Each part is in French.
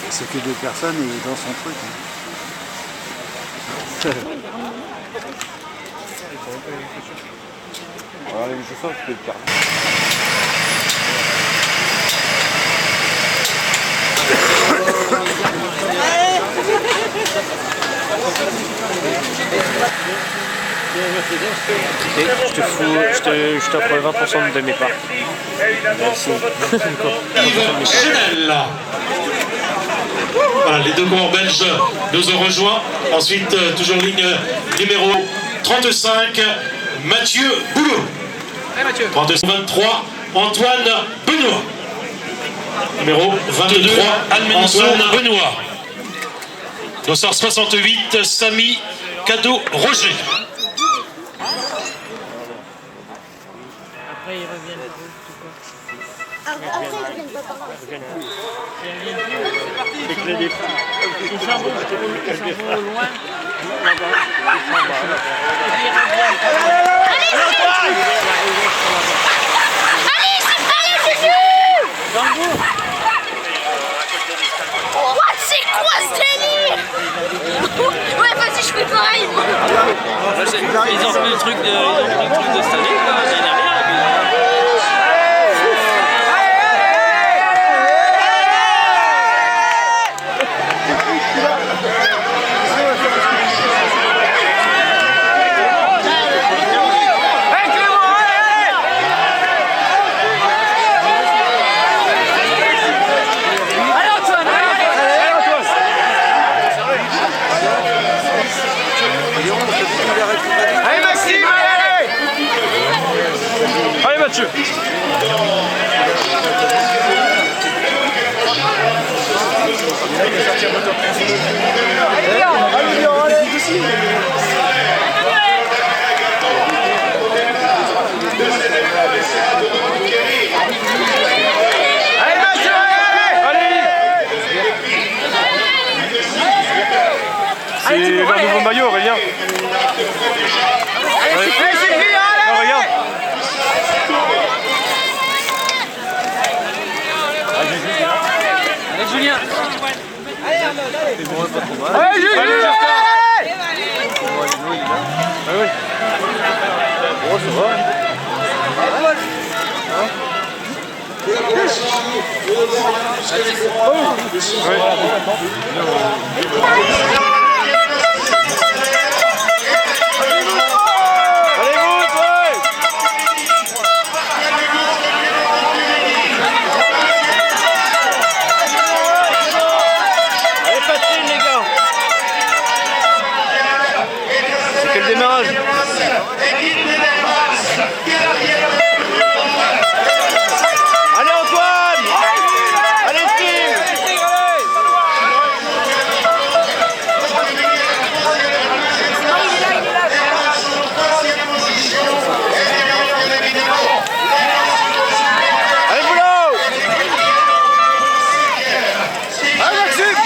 C'est que deux personnes et il est dans son truc. Alors les chauffeurs, je peux le faire. Je t'offre 20% de mes parts. Merci. Chanel. Voilà, les deux coureurs belges nous ont rejoints. Ensuite, toujours ligne numéro 35, Mathieu Boulot. 23, Antoine Benoît. Numéro 23, Antoine Benoît. Dossard 68, Samy Cadeau Roger. Après, ils reviennent tout quoi. Après, ils reviennent pas par là. C'est parti. Ils s'en vont au loin. What? C'est quoi ce délire? Ouais, vas-y, je fais pareil, moi. Ils ont pris le truc de cette année, l'année dernière. Allez Maxime, allez! Allez Mathieu! Allez Mathieu, allez! C'est leur nouveau maillot, Aurélien. Allez, regarde. Allez, Julien. Allez, Julien. Ah oui. Oh, ça va. Quel démarrage! Allez Antoine! Allez Steve! Allez Boulot! Allez Maxime!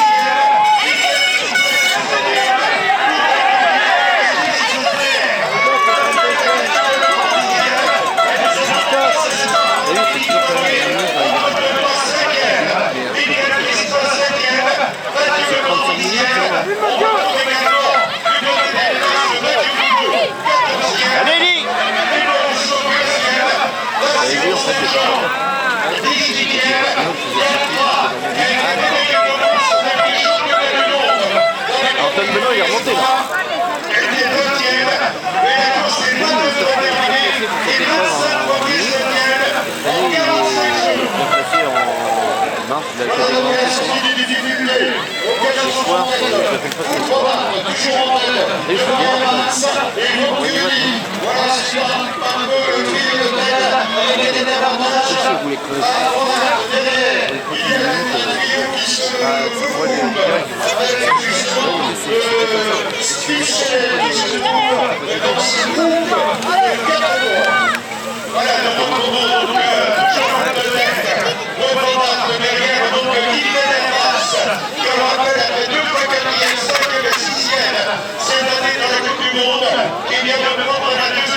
Antoine Benoît il est remonté là. Cette année dans la Coupe du Monde, qui vient de prendre la deuxième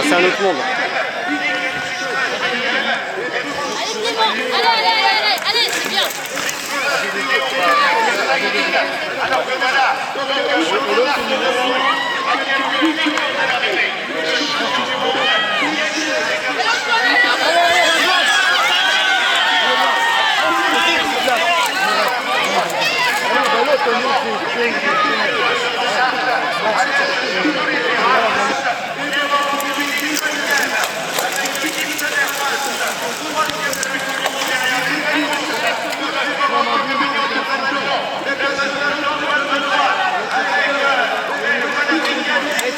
C'est un autre monde. Allez, c'est bien. Alors que voilà,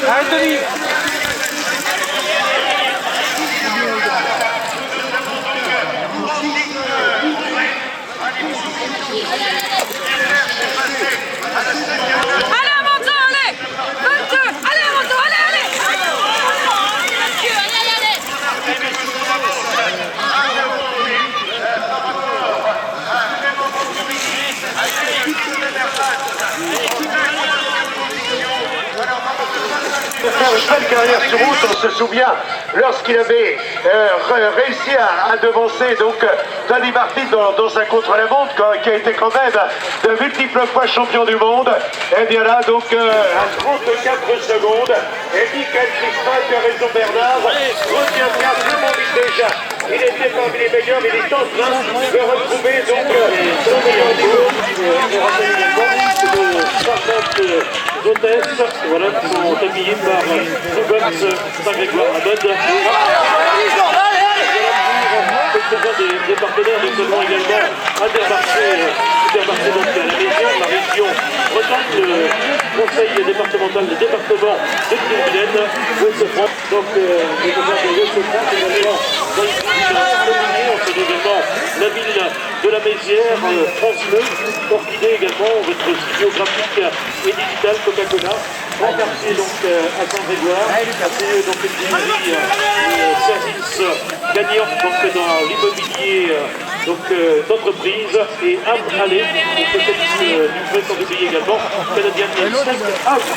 Anthony. Allez, Amanto, allez 22. Allez, Amanto, allez. faire une belle carrière sur route, on se souvient lorsqu'il avait réussi à devancer donc Tony Martin dans un contre-la-montre qui a été quand même de multiples fois champion du monde. Et bien là donc à 34 secondes, et Michael Christophe, qui a raison Bernard, retiendra vraiment vite déjà. Il était parmi les meilleurs, mais il est en train de retrouver donc son meilleur niveau. Hôtesses, voilà, qui sont habillés par Lougox Saint-Grégoire-Abad. Des partenaires, notamment également Intermarché donc à la région Bretagne, le conseil départemental du département de Touraine, Ouest-France. Donc, les commerces de Ouest-France également dans les on fait également la ville de la Mézières, France Bleu, Orchidée également, votre studio graphique et digital Coca-Cola, en quartier donc à Saint-Grégoire, donc une service gagnant donc dans l'immobilier d'entreprise et Allez, on peut peut-être sans oublier également Canadian House.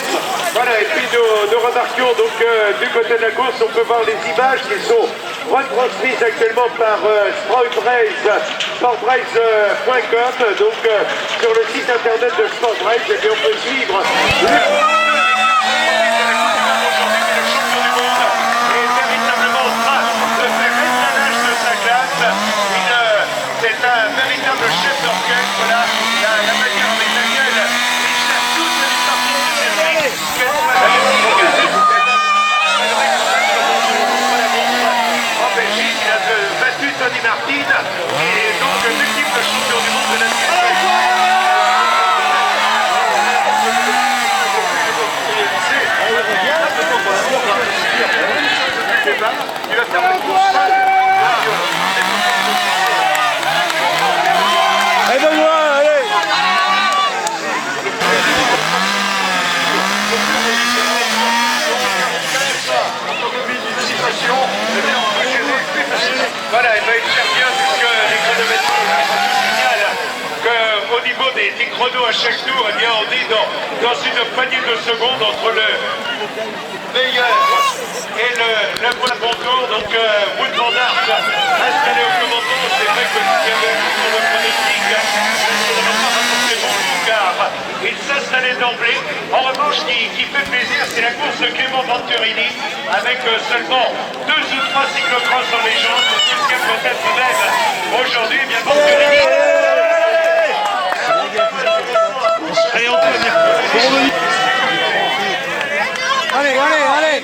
Voilà, et puis nous remarquions donc du côté de la course, on peut voir les images qui sont retransmises actuellement par sportbrace.com, donc sur le site internet de Sportbrace, et bien on peut suivre c'est un véritable chef d'orchestre, là, la manière avec laquelle il gère toutes les parties du circuit, qu'elle soit la en Belgique, il a battu Tony Martin, et donc multiple champion du monde de la il va faire le course. Voilà, il va être faire bien puisque les chronomètres signalent qu'au niveau des chronos à chaque tour, eh bien, on est dans une poignée de secondes entre le meilleur et le bon tour. Donc Wout van Aert installé au commandement, c'est vrai que s'il y avait un tour de pronostic, car il s'installait d'emblée. En revanche, qui fait plaisir, c'est la course de Clément Venturini, avec seulement 2 ou 3 cyclocross en légende, jusqu'à peut-être même aujourd'hui, bien Venturini. Allez Clément, allez.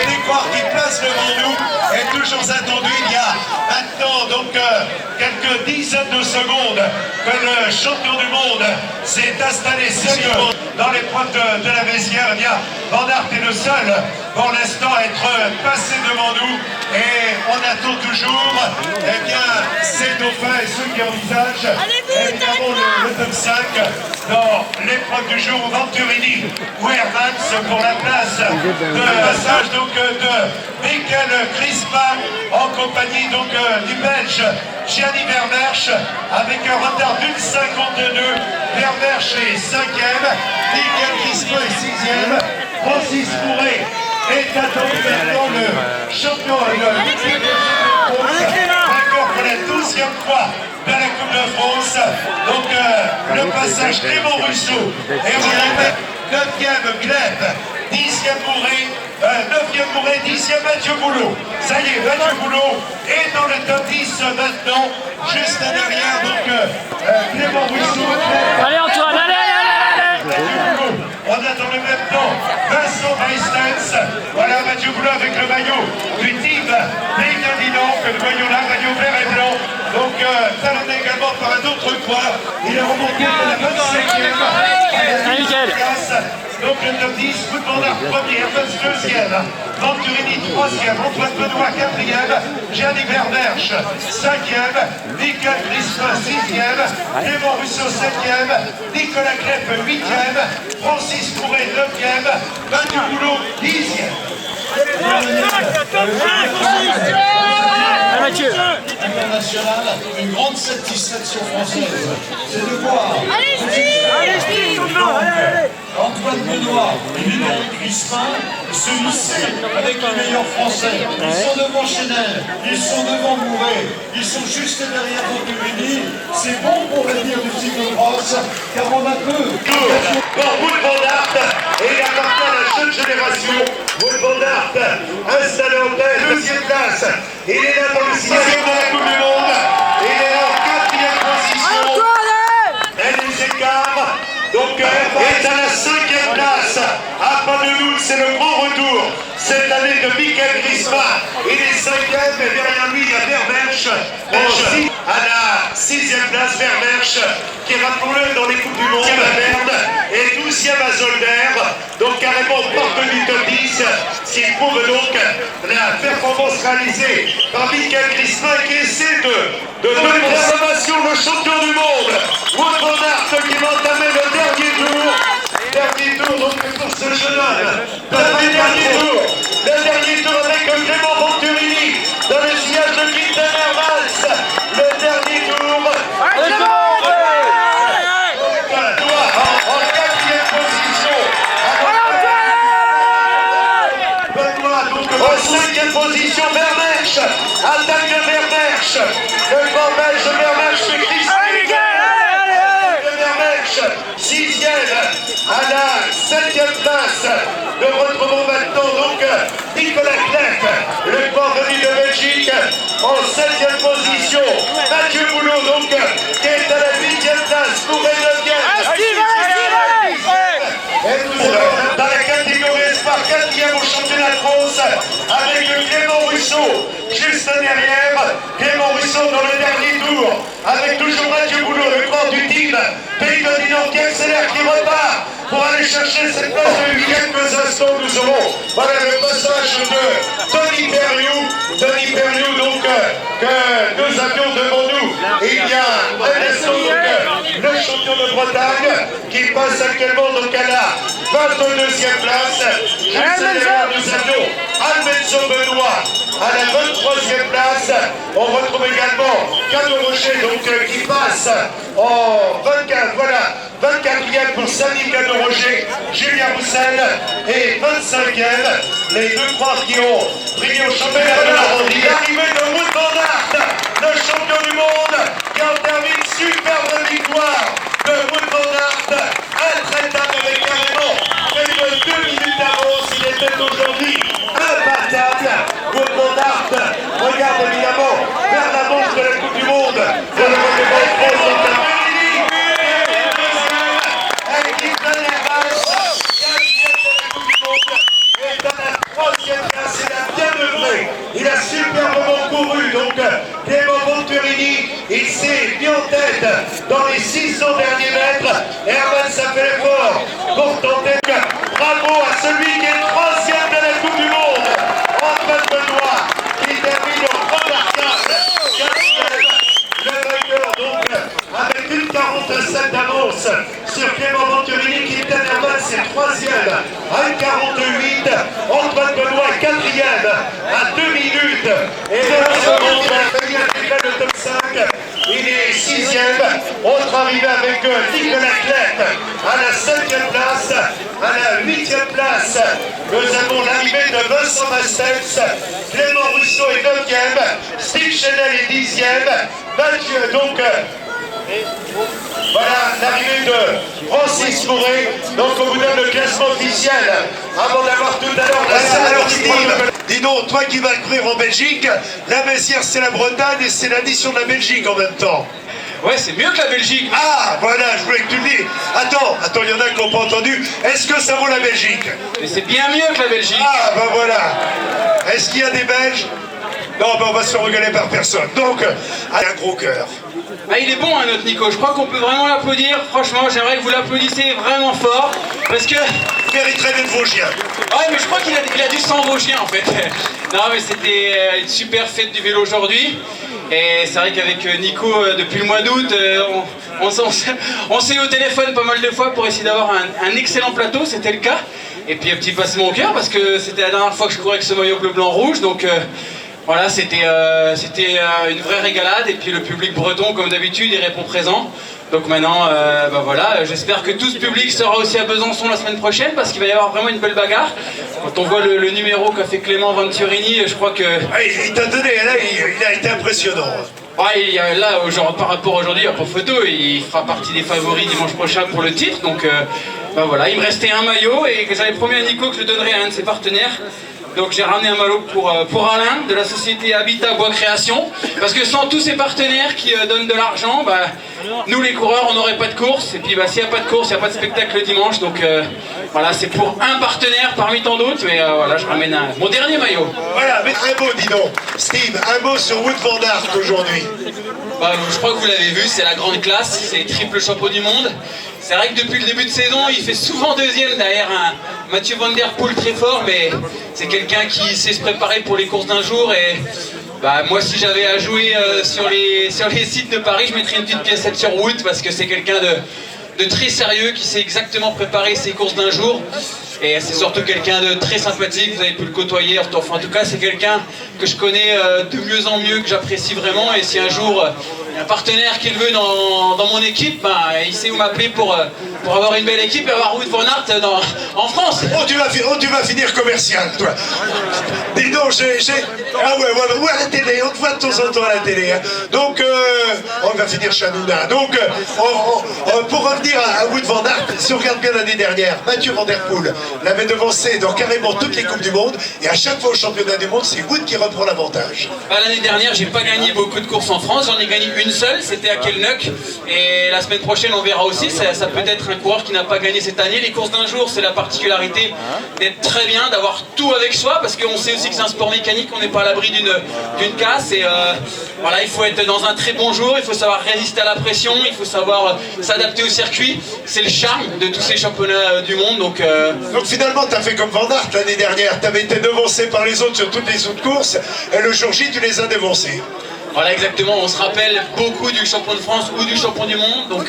L'espoir qui place devant nous est toujours attendu. Il y a maintenant donc quelques dizaines de secondes que le champion du monde s'est installé dans l'épreuve de la Mézières. Eh bien, Van Aert est le seul pour l'instant être passé devant nous et on attend toujours ces dauphins et ceux qui envisagent évidemment le top 5 dans l'épreuve du jour Venturini ou Hermans pour la place de passage donc de Michael Crispin en compagnie donc du Belge Gianni Vermersch avec un retard d'une 52. Vermersch est 5e, Michael Crispin est 6e, Francis Mouret est attendu maintenant le champion vainqueur pour la 12e fois de la Coupe de France. Donc le passage Clément Rousseau et Roland 9e Gleb, 10e Mouret, 9e Mouret, 10e Mathieu Boulot. Ça y est, Mathieu Boulot est dans le top 10 maintenant, juste derrière donc Clément Rousseau. Allez Antoine, allez. On attend le même temps Vincent Weistens. Voilà Mathieu Boulot avec le maillot du team Pégadinant, que le maillot là, maillot vert et blanc. Donc talonné également par un autre coin. Il est remonté à la 25e. Donc le top 10, Wout van Aert 1er, Evans 2e, Venturini 3e, Antoine Benoît 4e, Gianni Vermersch 5e, Michael Crispin 6e, Clément Rousseau 7e, Nicolas Klepp 8e, Francis Mouret 9e, Mathieu Boulot 10e. International, une grande satisfaction française, c'est de voir Antoine Benoît et Michael Crispin se hisser avec les meilleurs français. Ils sont devant Chenel, ils sont devant Mouret, ils sont juste derrière Venturini. C'est bon pour l'avenir du cyclocross, car on a peu. Pour Wout van Aert, et il appartient à la jeune génération. Wout van Aert, installé en tête, 2e place. Il est là dans le 6e de la Coupe du Monde. Il est là en 4e position. Elle les écart. Donc est à la 5e place. À pas de doute, c'est le grand retour cette année de Michael Crispin. Il est 5e, et derrière lui, il y a Vermersch. À la 6e place, Vermersch, qui rappelons-le dans les Coupes du Monde, à Berne, et 12e à Zolder. Donc carrément porte du top 10, ce qui prouve donc la performance réalisée par Michael Crispin qui essaie de réclamation, le champion du monde. Wout van Aert qui va entamer le dernier tour. Dernier tour donc pour ce jeune homme. Le dernier tour avec Clément Venturini dans le sillage de Quinten Hermans. Le dernier tour. En 4e position. Benoît donc en 5e position. Vermersch. Attaque de Vermersch. Le grand belge Vermersch fait Crispin. Vermersch, 6e à la 7e place. Nous retrouvons maintenant donc Nicolas Klepp, le grand venu de Belgique, en 7e position. Mathieu Boulot donc qui est à la 8e place pour 9e. Et nous sommes dans la catégorie Espoir, 4e au championnat de France avec Clément Rousseau juste derrière. Clément Rousseau dans le dernier tour avec toujours Mathieu Boulot, le grand du team Pégadinant qui accélère, qui repart pour aller chercher cette place de quelques instants. Nous aurons voilà le passage de Tony Perriou donc que nous avions devant nous. Et il y a un instant donc le champion de Bretagne qui passe actuellement donc à la 22e place. Juste derrière nous avions Albenso Benoît à la 23e place. On retrouve également Cado Rocher donc qui passe en 24, voilà, 24e pour Samy Cado Rocher, Julien Roussel et 25e, les deux croix qui ont brillé au championnat de Normandie. L'arrivée de Wout van Aert, le champion du monde, qui en termine superbe victoire de Wout van Aert, intraitable avec carrément près de 2 minutes d'avance. Il était aujourd'hui imbattable. Wout van Aert regarde évidemment vers la manche de la Coupe du Monde de la Coupe de France. Il a superbement couru, donc Clément Venturini, il s'est mis en tête dans les 600 derniers mètres. Hermans a fait l'effort pour tenter. Bravo à celui qui est 3e de la Coupe du 6e. Autre arrivée avec Nicolas Clette à la 7e place. À la 8e place, nous avons l'arrivée de Vincent Mastens. Clément Rousseau est 9e. Steve Chenel est 10e. Mathieu, donc... Voilà l'arrivée de Francis Mouret. Donc on vous donne le classement officiel avant d'avoir tout à l'heure. Alors Steve, dis donc, toi qui vas courir en Belgique, la Messière c'est la Bretagne et c'est l'addition de la Belgique en même temps. Ouais, c'est mieux que la Belgique. Ah, voilà, je voulais que tu le dises. Attends, il y en a qui n'ont pas entendu. Est-ce que ça vaut la Belgique? Mais c'est bien mieux que la Belgique. Ah, ben voilà. Est-ce qu'il y a des Belges? Non, ben on va se faire regarder par personne. Donc, un gros cœur. Ah, il est bon, hein, notre Nico. Je crois qu'on peut vraiment l'applaudir. Franchement, j'aimerais que vous l'applaudissiez vraiment fort. Parce que... Il mériterait d'être Vosgien. Ouais, mais je crois qu'il a du sang Vosgien, en fait. Non, mais c'était une super fête du vélo aujourd'hui. Et c'est vrai qu'avec Nico, depuis le mois d'août, on s'est eu au téléphone pas mal de fois pour essayer d'avoir un excellent plateau. C'était le cas. Et puis un petit passement au cœur, parce que c'était la dernière fois que je courais avec ce maillot bleu-blanc-rouge. Donc... voilà, c'était une vraie régalade, et puis le public breton, comme d'habitude, il répond présent. Donc maintenant, bah voilà, j'espère que tout ce public sera aussi à Besançon la semaine prochaine, parce qu'il va y avoir vraiment une belle bagarre. Quand on voit le numéro qu'a fait Clément Venturini, je crois que... Ah, il t'a donné, là, il a été impressionnant. Ouais, là, par rapport à aujourd'hui, il n'y a pas photo, il fera partie des favoris dimanche prochain pour le titre. Donc bah voilà, il me restait un maillot, et que j'avais promis à Nico que je le donnerais à un de ses partenaires. Donc j'ai ramené un maillot pour Alain de la société Habitat Bois Création, parce que sans tous ces partenaires qui donnent de l'argent, bah, nous les coureurs on n'aurait pas de course, et puis bah, s'il n'y a pas de course, il n'y a pas de spectacle le dimanche. Donc voilà, c'est pour un partenaire parmi tant d'autres, mais voilà, je ramène mon dernier maillot. Voilà, mais un mot, dis donc, Steve, un mot sur Wout van Aert aujourd'hui. Bah, je crois que vous l'avez vu, c'est la grande classe, c'est triple champion du monde. C'est vrai que depuis le début de saison, il fait souvent deuxième derrière un Mathieu Van Der Poel très fort, mais c'est quelqu'un qui sait se préparer pour les courses d'un jour. Et bah, moi, si j'avais à jouer sur les sites de Paris, je mettrais une petite piècette sur Wout, parce que c'est quelqu'un de très sérieux, qui sait exactement préparer ses courses d'un jour. Et c'est surtout quelqu'un de très sympathique, vous avez pu le côtoyer. Enfin, en tout cas, c'est quelqu'un que je connais de mieux en mieux, que j'apprécie vraiment. Et si un jour, il y a un partenaire qu'il veut dans mon équipe, ben, il sait où m'appeler pour avoir une belle équipe et avoir Wout van Aert en France. Oh, tu vas finir commercial, toi. Dis donc, ah ouais, à la télé, on te voit de temps en temps à la télé. Hein. Donc, on va finir Chanouna. Donc, pour revenir à Wout van Aert, si on regarde bien l'année dernière, Mathieu Van Der Poel l'avait devancé dans carrément toutes les Coupes du Monde, et à chaque fois au championnat du monde, c'est Wout qui reprend l'avantage. Bah, l'année dernière, j'ai pas gagné beaucoup de courses en France, j'en ai gagné une seule, c'était à Kelnuck, et la semaine prochaine on verra aussi, ça peut être un coureur qui n'a pas gagné cette année. Les courses d'un jour, c'est la particularité d'être très bien, d'avoir tout avec soi, parce qu'on sait aussi que c'est un sport mécanique, on n'est pas à l'abri d'une casse, et voilà, il faut être dans un très bon jour, il faut savoir résister à la pression, il faut savoir s'adapter au circuit, c'est le charme de tous ces championnats du monde. Donc finalement, tu as fait comme Van Aert l'année dernière, tu avais été devancé par les autres sur toutes les autres courses, et le jour J, tu les as dévancés. Voilà, exactement, on se rappelle beaucoup du champion de France ou du champion du monde. Donc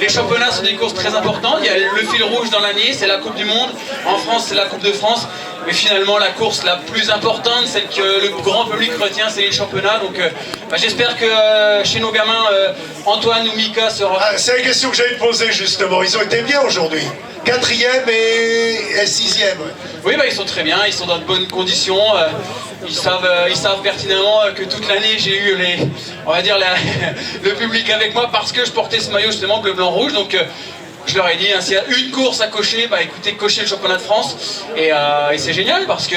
les championnats sont des courses très importantes. Il y a le fil rouge dans l'année, c'est la Coupe du Monde. En France, c'est la Coupe de France. Mais finalement, la course la plus importante, celle que le grand public retient, c'est les championnats. Donc bah, j'espère que chez nos gamins, Antoine ou Mika sera... Ah, c'est la question que j'allais te poser justement, ils ont été bien aujourd'hui. 4e et 6e. Oui, bah, ils sont très bien, ils sont dans de bonnes conditions. Ils savent pertinemment que toute l'année j'ai eu le public avec moi, parce que je portais ce maillot justement bleu, blanc, rouge. Donc je leur ai dit, hein, s'il y a une course à cocher, bah écoutez, cochez le championnat de France. Et c'est génial, parce que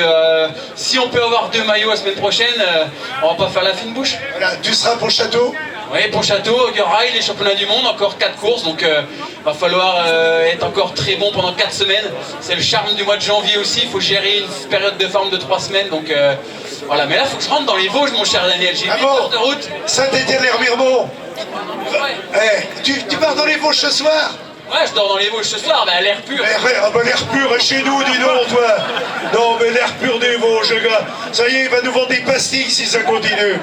si on peut avoir 2 maillots la semaine prochaine, on va pas faire la fine bouche. Voilà, tu seras pour Château? Oui, pour Château, il y aura les championnats du monde, encore 4 courses, donc va falloir être encore très bon pendant 4 semaines. C'est le charme du mois de janvier aussi, il faut gérer une période de forme de 3 semaines, donc voilà. Mais là, il faut que je rentre dans les Vosges, mon cher Daniel, j'ai 8 heures de route. Saint-Étienne-les-Remiremont. Ouais. Tu pars dans les Vosges ce soir? Ouais, je dors dans les Vosges ce soir, bah l'air pur. L'air pur est chez nous, dis donc, toi. Non, mais l'air pur des Vosges, gars. Ça y est, il va nous vendre des pastilles si ça continue.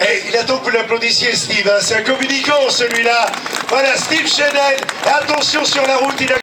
Hey, il attend que vous l'applaudissiez, Steve, hein. C'est un communicant, celui-là. Voilà, Steve Chenel. Attention sur la route, il a